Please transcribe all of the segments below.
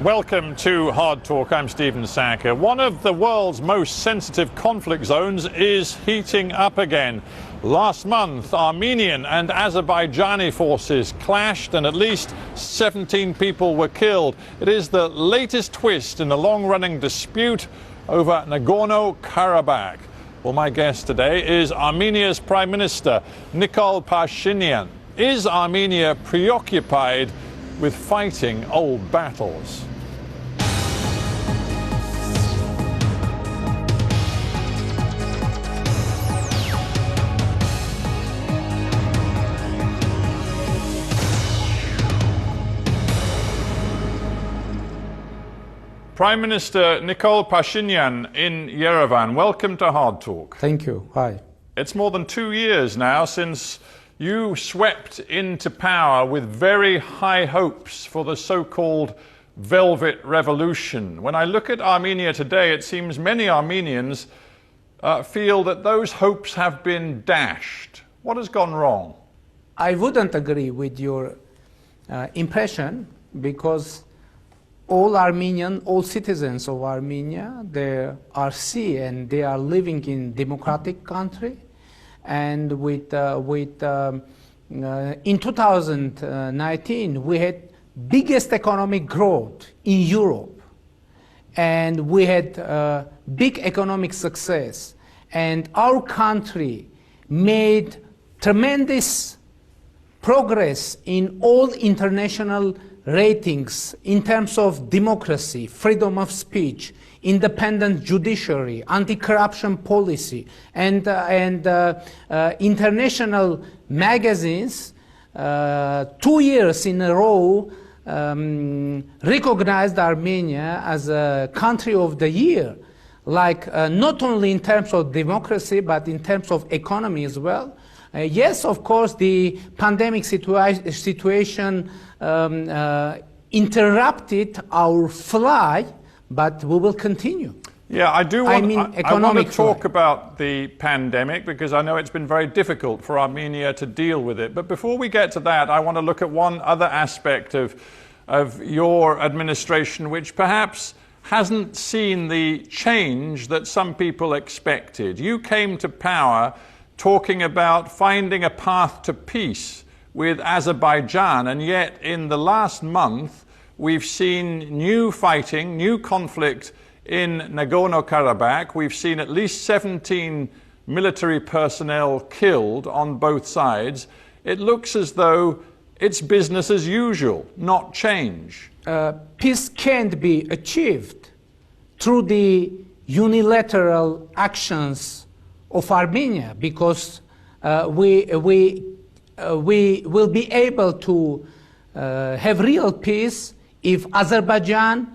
Welcome to Hard Talk. I'm Stephen Sacker. One of the world's most sensitive conflict zones is heating up again. Last month, Armenian and Azerbaijani forces clashed and at least 17 people were killed. It is the latest twist in the long-running dispute over Nagorno-Karabakh. Well, my guest today is Armenia's Prime Minister, Nikol Phashinyan. Is Armenia preoccupied with fighting old battles? Prime Minister Nikol Phashinyan in Yerevan, welcome to Hard Talk. Thank you. Hi. It's more than 2 years now since you swept into power with very high hopes for the so-called Velvet Revolution. When I look at Armenia today, it seems many Armenians feel that those hopes have been dashed. What has gone wrong? I wouldn't agree with your impression, because all citizens of Armenia, they are free and they are living in democratic country. And in 2019, we had biggest economic growth in Europe, and we had big economic success, and our country made tremendous progress in all international ratings in terms of democracy, freedom of speech, independent judiciary, anti-corruption policy, and international magazines 2 years in a row recognized Armenia as a country of the year, like not only in terms of democracy but in terms of economy as well. Yes, of course, the pandemic situation interrupted our flight, but we will continue. Yeah, I want to talk about the pandemic, because I know it's been very difficult for Armenia to deal with it. But before we get to that, I want to look at one other aspect of your administration, which perhaps hasn't seen the change that some people expected. You came to power talking about finding a path to peace with Azerbaijan, and yet in the last month we've seen new fighting, new conflict in Nagorno-Karabakh. We've seen at least 17 military personnel killed on both sides. It looks as though it's business as usual, not change. Peace can't be achieved through the unilateral actions of Armenia, because we will be able to have real peace if Azerbaijan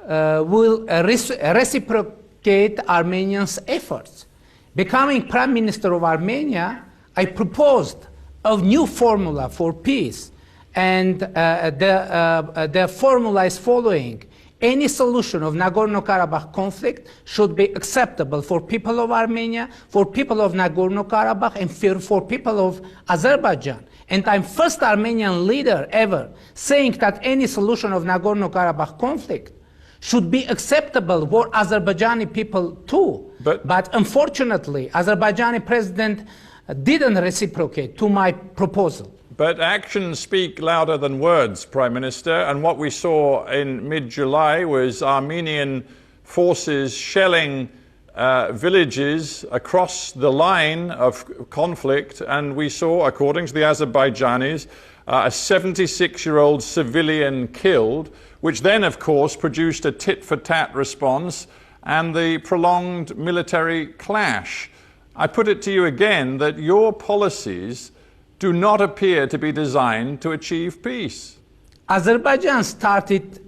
will reciprocate Armenians' efforts. Becoming Prime Minister of Armenia, I proposed a new formula for peace, and the formula is following. Any solution of Nagorno-Karabakh conflict should be acceptable for people of Armenia, for people of Nagorno-Karabakh, and for people of Azerbaijan. And I'm first Armenian leader ever saying that any solution of Nagorno-Karabakh conflict should be acceptable for Azerbaijani people too. But unfortunately, Azerbaijani president didn't reciprocate to my proposal. But actions speak louder than words, Prime Minister, and what we saw in mid-July was Armenian forces shelling villages across the line of conflict, and we saw, according to the Azerbaijanis, a 76-year-old civilian killed, which then, of course, produced a tit-for-tat response and the prolonged military clash. I put it to you again that your policies do not appear to be designed to achieve peace. Azerbaijan started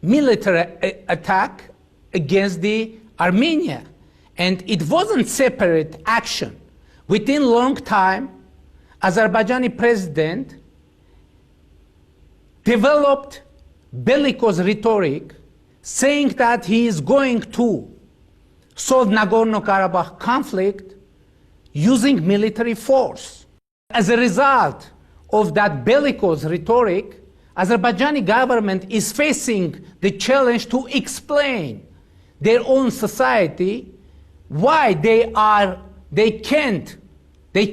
military attack against the Armenia, and it wasn't separate action. Within long time, Azerbaijani president developed bellicose rhetoric saying that he is going to solve Nagorno-Karabakh conflict using military force. As a result of that bellicose rhetoric, Azerbaijani government is facing the challenge to explain their own society why they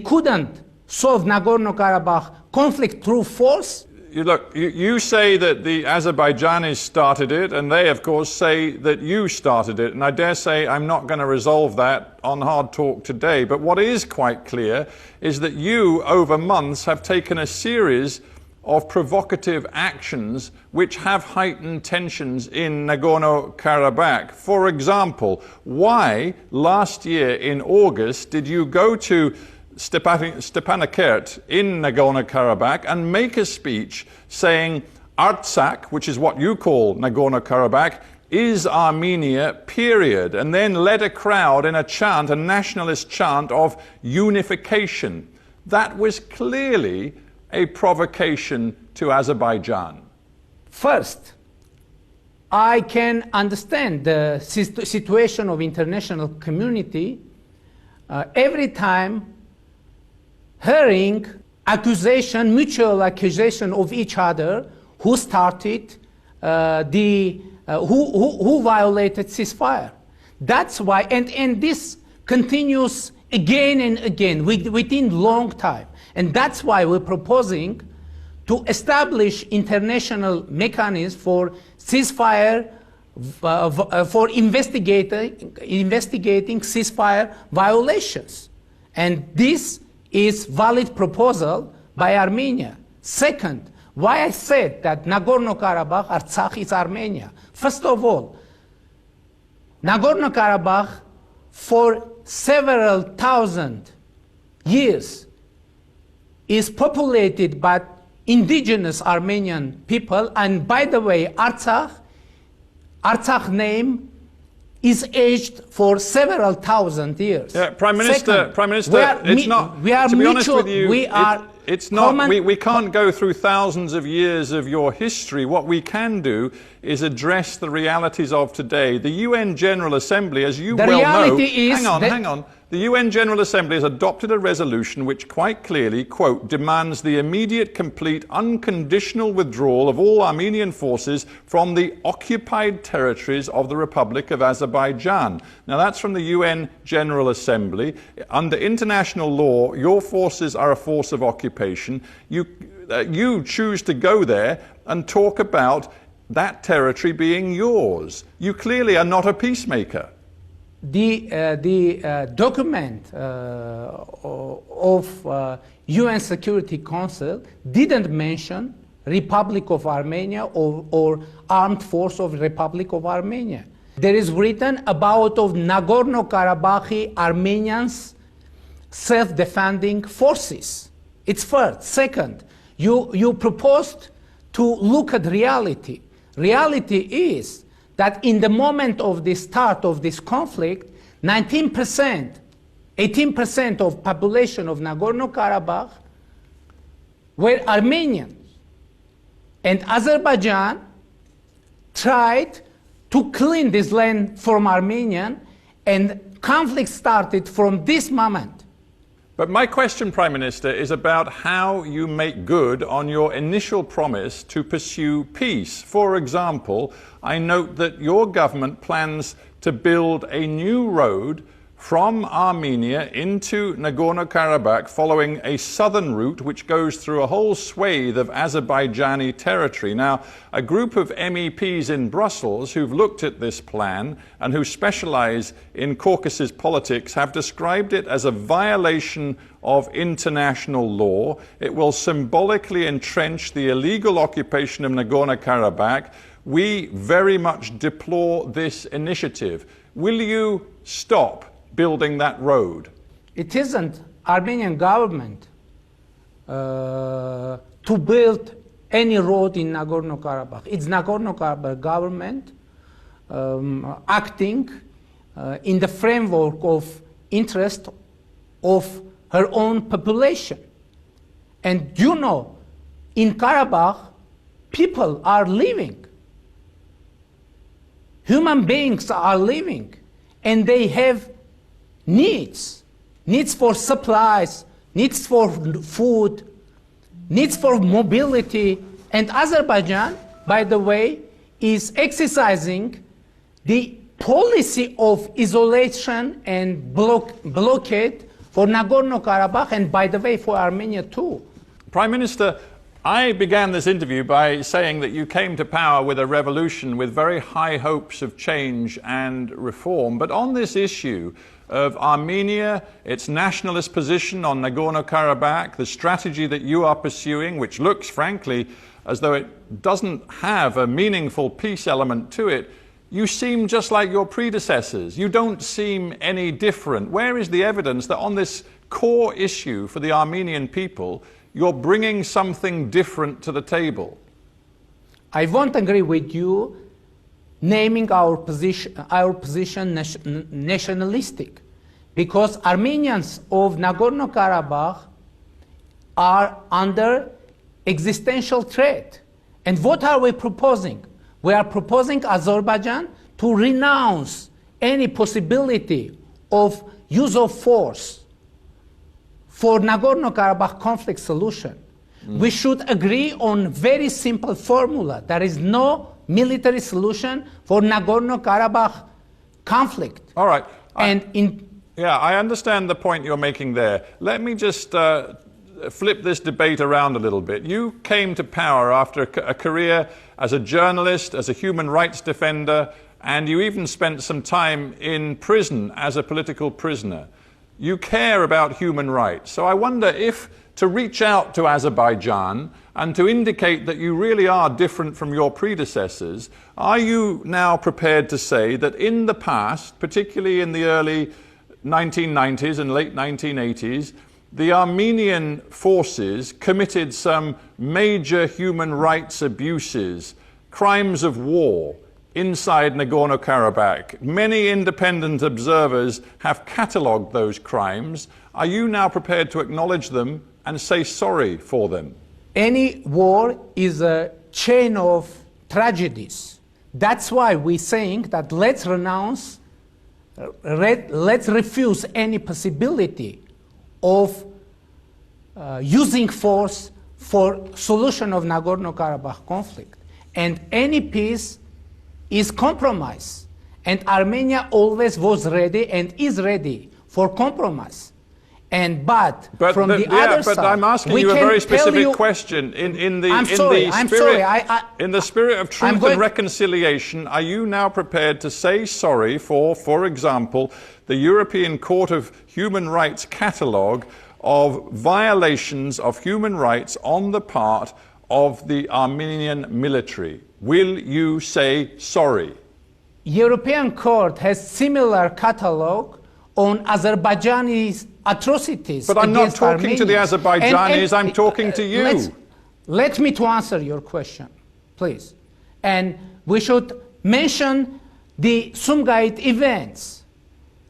couldn't solve Nagorno-Karabakh conflict through force. You say that the Azerbaijanis started it, and they, of course, say that you started it. And I dare say I'm not going to resolve that on Hard Talk today. But what is quite clear is that you, over months, have taken a series of provocative actions which have heightened tensions in Nagorno-Karabakh. For example, why last year in August did you go to Stepanakert in Nagorno-Karabakh and make a speech saying Artsakh, which is what you call Nagorno-Karabakh, is Armenia, period, and then led a crowd in a chant, a nationalist chant of unification? That was clearly a provocation to Azerbaijan. First, I can understand the situation of international community every time hearing mutual accusation of each other, who started, who violated ceasefire. That's why, and this continues again and again within long time. And that's why we're proposing to establish international mechanisms for ceasefire, for investigating ceasefire violations. And this is valid proposal by Armenia. Second, why I said that Nagorno-Karabakh, Artsakh is Armenia. First of all, Nagorno-Karabakh for several thousand years is populated by indigenous Armenian people, and by the way, Artsakh name is aged for several thousand years. Yeah, Prime Minister, it's not. We are to be honest mutual, with you, it's not. We can't go through thousands of years of your history. What we can do is address the realities of today. The UN General Assembly, as you well know, hang on. The UN General Assembly has adopted a resolution which quite clearly, quote, demands the immediate, complete, unconditional withdrawal of all Armenian forces from the occupied territories of the Republic of Azerbaijan. Now that's from the UN General Assembly. Under international law, your forces are a force of occupation. You choose to go there and talk about that territory being yours. You clearly are not a peacemaker. The document of UN Security Council didn't mention Republic of Armenia or Armed Force of Republic of Armenia. There is written about of Nagorno-Karabakh Armenians self-defending forces. It's first. Second, you proposed to look at reality. Reality is that in the moment of the start of this conflict, 18% of population of Nagorno-Karabakh were Armenians. And Azerbaijan tried to clean this land from Armenian, and conflict started from this moment. But my question, Prime Minister, is about how you make good on your initial promise to pursue peace. For example, I note that your government plans to build a new road from Armenia into Nagorno-Karabakh following a southern route which goes through a whole swathe of Azerbaijani territory. Now, a group of MEPs in Brussels who've looked at this plan and who specialize in Caucasus politics have described it as a violation of international law. It will symbolically entrench the illegal occupation of Nagorno-Karabakh. We very much deplore this initiative. Will you stop building that road? It isn't Armenian government to build any road in Nagorno-Karabakh. It's Nagorno-Karabakh government acting in the framework of interest of her own population. And you know, in Karabakh, people are living. Human beings are living, and they have needs for supplies, needs for food, needs for mobility, And Azerbaijan, by the way, is exercising the policy of isolation and blockade for Nagorno-Karabakh, and by the way, for Armenia too. Prime Minister, I began this interview by saying that you came to power with a revolution with very high hopes of change and reform. But on this issue of Armenia, its nationalist position on Nagorno-Karabakh, the strategy that you are pursuing, which looks, frankly, as though it doesn't have a meaningful peace element to it, you seem just like your predecessors. You don't seem any different. Where is the evidence that on this core issue for the Armenian people, you're bringing something different to the table? I won't agree with you naming our position nationalistic, because Armenians of Nagorno-Karabakh are under existential threat. And what are we proposing? We are proposing Azerbaijan to renounce any possibility of use of force for Nagorno-Karabakh conflict solution. We should agree on very simple formula. There is no military solution for Nagorno-Karabakh conflict. All right. Yeah, I understand the point you're making there. Let me just flip this debate around a little bit. You came to power after a career as a journalist, as a human rights defender, and you even spent some time in prison as a political prisoner. You care about human rights. So I wonder if to reach out to Azerbaijan and to indicate that you really are different from your predecessors, are you now prepared to say that in the past, particularly in the early 1990s and late 1980s, the Armenian forces committed some major human rights abuses, crimes of war, inside Nagorno-Karabakh? Many independent observers have catalogued those crimes. Are you now prepared to acknowledge them and say sorry for them? Any war is a chain of tragedies. That's why we're saying that let's refuse any possibility of using force for solution of Nagorno-Karabakh conflict. And any peace is compromise. And Armenia always was ready and is ready for compromise. But from the other side, I'm asking you a very specific question. In the spirit of truth and reconciliation, are you now prepared to say sorry for example, the European Court of Human Rights catalogue of violations of human rights on the part of the Armenian military? Will you say sorry? European Court has similar catalogue on Azerbaijani atrocities. But I'm not talking to the Azerbaijanis, I'm talking to you. Let me to answer your question, please. And we should mention the Sumgait events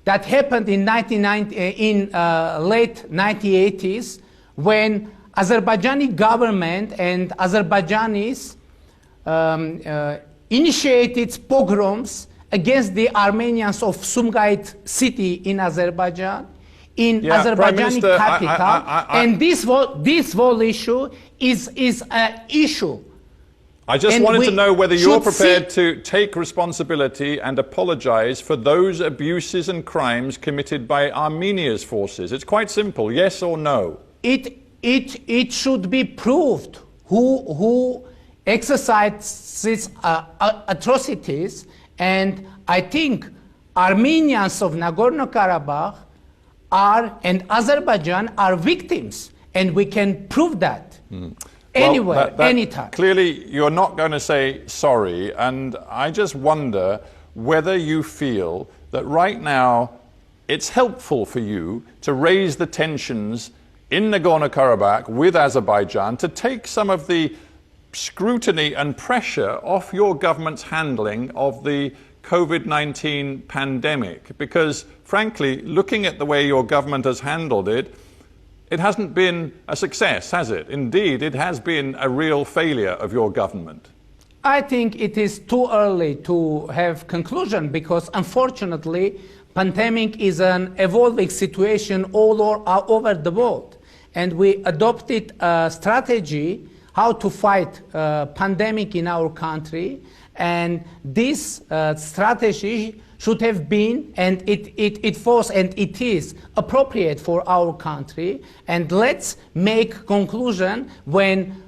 that happened in late 1980s, when Azerbaijani government and Azerbaijanis initiated pogroms against the Armenians of Sumgait city in Azerbaijan, in Azerbaijani capital, and this whole issue is an issue. I just wanted to know whether you're prepared to take responsibility and apologize for those abuses and crimes committed by Armenia's forces. It's quite simple, yes or no. It should be proved who exercised these atrocities, and I think Armenians of Nagorno-Karabakh and Azerbaijan are victims, and we can prove that. Anywhere, anytime. Clearly, you're not going to say sorry, and I just wonder whether you feel that right now it's helpful for you to raise the tensions in Nagorno-Karabakh with Azerbaijan to take some of the scrutiny and pressure off your government's handling of the COVID-19 pandemic. Because, frankly, looking at the way your government has handled it, it hasn't been a success, has it? Indeed, it has been a real failure of your government. I think it is too early to have conclusion, because unfortunately, pandemic is an evolving situation all over the world. And we adopted a strategy how to fight pandemic in our country, and this strategy should have been, and it was and it is appropriate for our country. And let's make conclusion when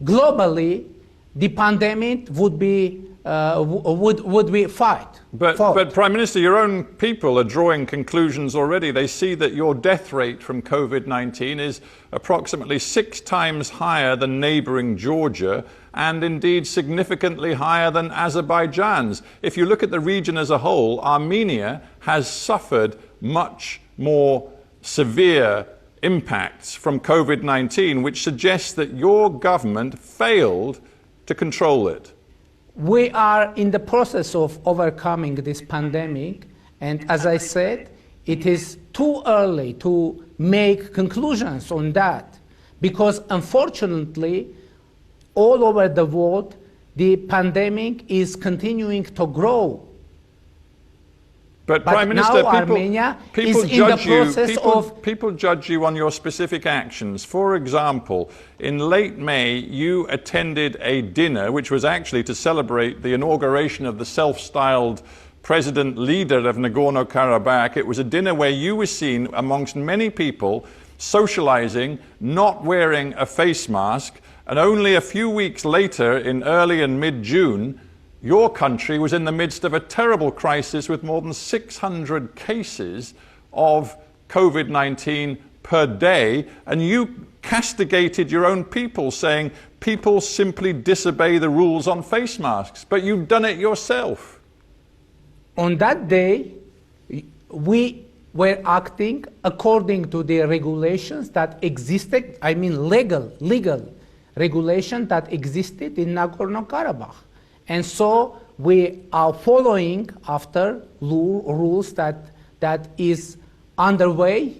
globally the pandemic would be fight. But Prime Minister, your own people are drawing conclusions already. They see that your death rate from COVID-19 is approximately 6 times higher than neighboring Georgia, and indeed significantly higher than Azerbaijan's. If you look at the region as a whole, Armenia has suffered much more severe impacts from COVID-19, which suggests that your government failed to control it. We are in the process of overcoming this pandemic, and as I said, it is too early to make conclusions on that, because unfortunately, all over the world, the pandemic is continuing to grow. But Prime Minister, now Armenia is in the process of... People judge you on your specific actions. For example, in late May, you attended a dinner which was actually to celebrate the inauguration of the self-styled president leader of Nagorno-Karabakh. It was a dinner where you were seen amongst many people socializing, not wearing a face mask, and only a few weeks later, in early and mid-June, your country was in the midst of a terrible crisis with more than 600 cases of COVID-19 per day, and you castigated your own people, saying people simply disobey the rules on face masks, but you've done it yourself. On that day, we were acting according to the regulations that existed, I mean legal regulation that existed in Nagorno-Karabakh. And so we are following after rules that is underway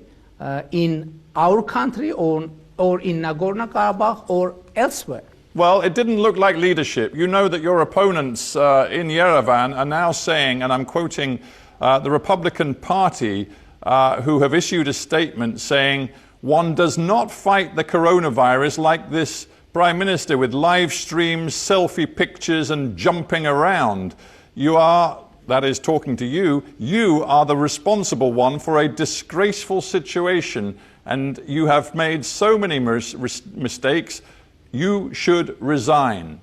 in our country or in Nagorno-Karabakh or elsewhere. Well, it didn't look like leadership. You know that your opponents in Yerevan are now saying, and I'm quoting the Republican Party, who have issued a statement saying, one does not fight the coronavirus like this Prime Minister, with live streams, selfie pictures and jumping around. You are, that is talking to you are the responsible one for a disgraceful situation, and you have made so many mistakes. You should resign.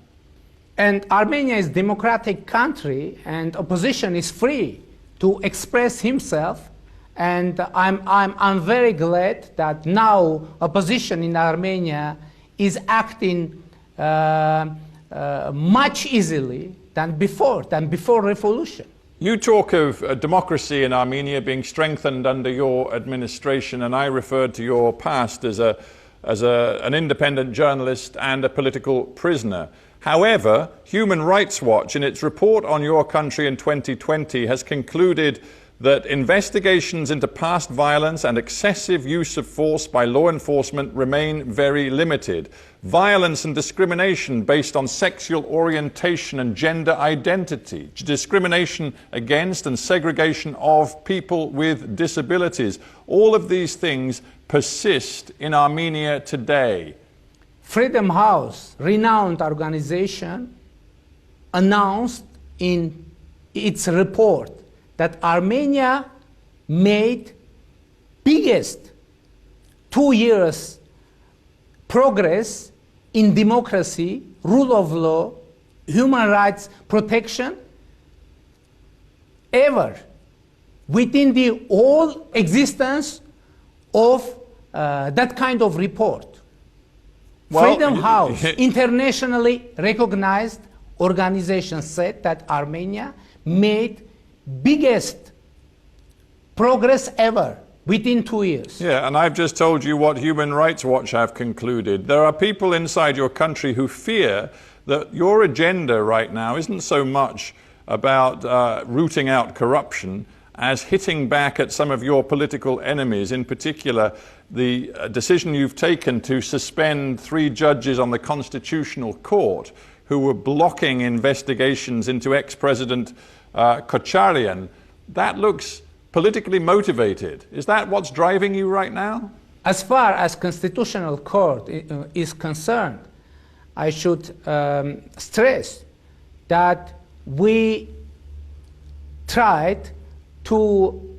And Armenia is a democratic country, and opposition is free to express himself. And I'm very glad that now opposition in Armenia is acting much easily than before revolution. You talk of democracy in Armenia being strengthened under your administration, and I referred to your past as an independent journalist and a political prisoner. However, Human Rights Watch, in its report on your country in 2020, has concluded that investigations into past violence and excessive use of force by law enforcement remain very limited. Violence and discrimination based on sexual orientation and gender identity, discrimination against and segregation of people with disabilities. All of these things persist in Armenia today. Freedom House, renowned organization, announced in its report that Armenia made biggest 2 years progress in democracy, rule of law, human rights protection ever within the whole existence of that kind of report. Well, Freedom House, internationally recognized organization, said that Armenia made biggest progress ever within 2 years. Yeah, and I've just told you what Human Rights Watch have concluded. There are people inside your country who fear that your agenda right now isn't so much about rooting out corruption as hitting back at some of your political enemies, in particular the decision you've taken to suspend 3 judges on the Constitutional Court who were blocking investigations into ex-President Kocharyan. That looks politically motivated. Is that what's driving you right now? As far as Constitutional Court is concerned, I should stress that we tried to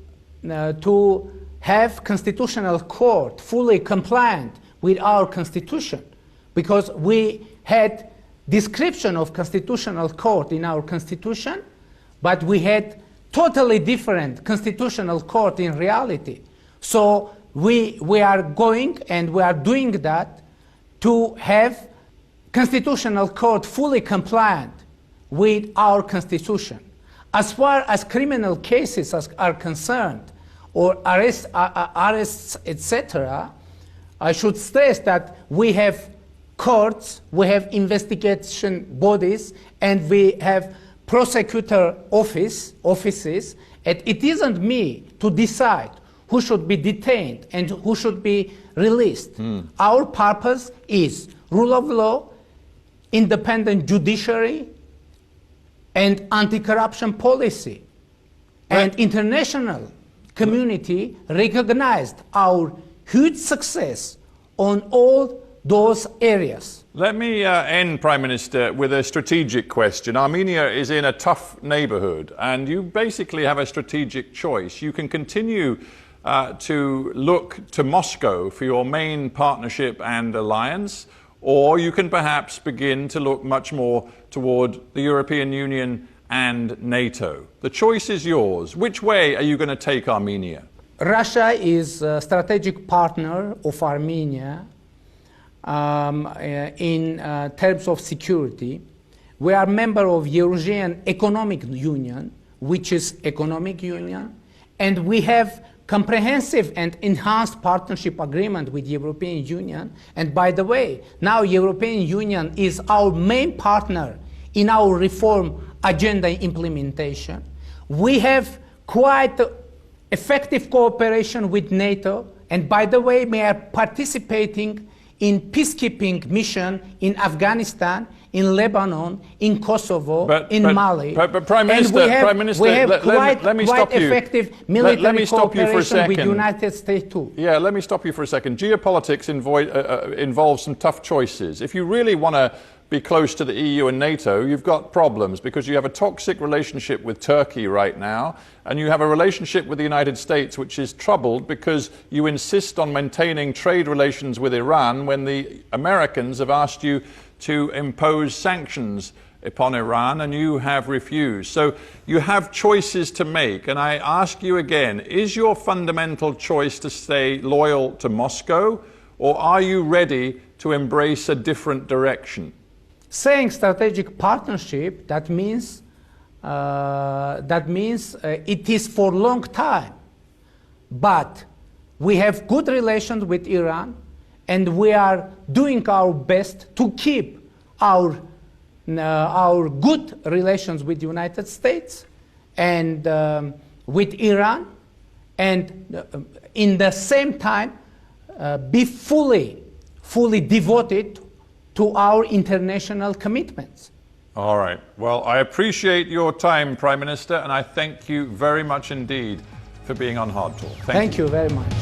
have constitutional court fully compliant with our constitution, because we had description of constitutional court in our constitution, but we had totally different constitutional court in reality. So we are going and we are doing that to have constitutional court fully compliant with our constitution. As far as criminal cases are concerned, or arrests, etc., I should stress that we have courts, we have investigation bodies, and we have prosecutor offices, and it isn't me to decide who should be detained and who should be released. Our purpose is rule of law, independent judiciary, and anti-corruption policy. And international community recognized our huge success on all those areas. Let me end, Prime Minister, with a strategic question. Armenia is in a tough neighborhood, and you basically have a strategic choice. You can continue to look to Moscow for your main partnership and alliance, or you can perhaps begin to look much more toward the European Union and NATO. The choice is yours. Which way are you going to take Armenia? Russia is a strategic partner of Armenia in terms of security. We are member of Eurasian Economic Union, which is economic union, and we have comprehensive and enhanced partnership agreement with European Union. And by the way, now European Union is our main partner in our reform agenda implementation. We have quite effective cooperation with NATO, and by the way, we are participating in peacekeeping mission in Afghanistan, in Lebanon, in Kosovo, in Mali. But Prime Minister, we have let me stop you. Effective military cooperation with the second. United States too. Yeah, let me stop you for a second. Geopolitics involves some tough choices. If you really want to be close to the EU and NATO, you've got problems because you have a toxic relationship with Turkey right now, and you have a relationship with the United States which is troubled because you insist on maintaining trade relations with Iran when the Americans have asked you to impose sanctions upon Iran and you have refused. So you have choices to make, and I ask you again, is your fundamental choice to stay loyal to Moscow, or are you ready to embrace a different direction? Saying strategic partnership, that means it is for a long time. But we have good relations with Iran, and we are doing our best to keep our good relations with the United States and with Iran, and in the same time be fully devoted to our international commitments. All right. Well, I appreciate your time, Prime Minister, and I thank you very much indeed for being on Hard Talk. Thank you very much.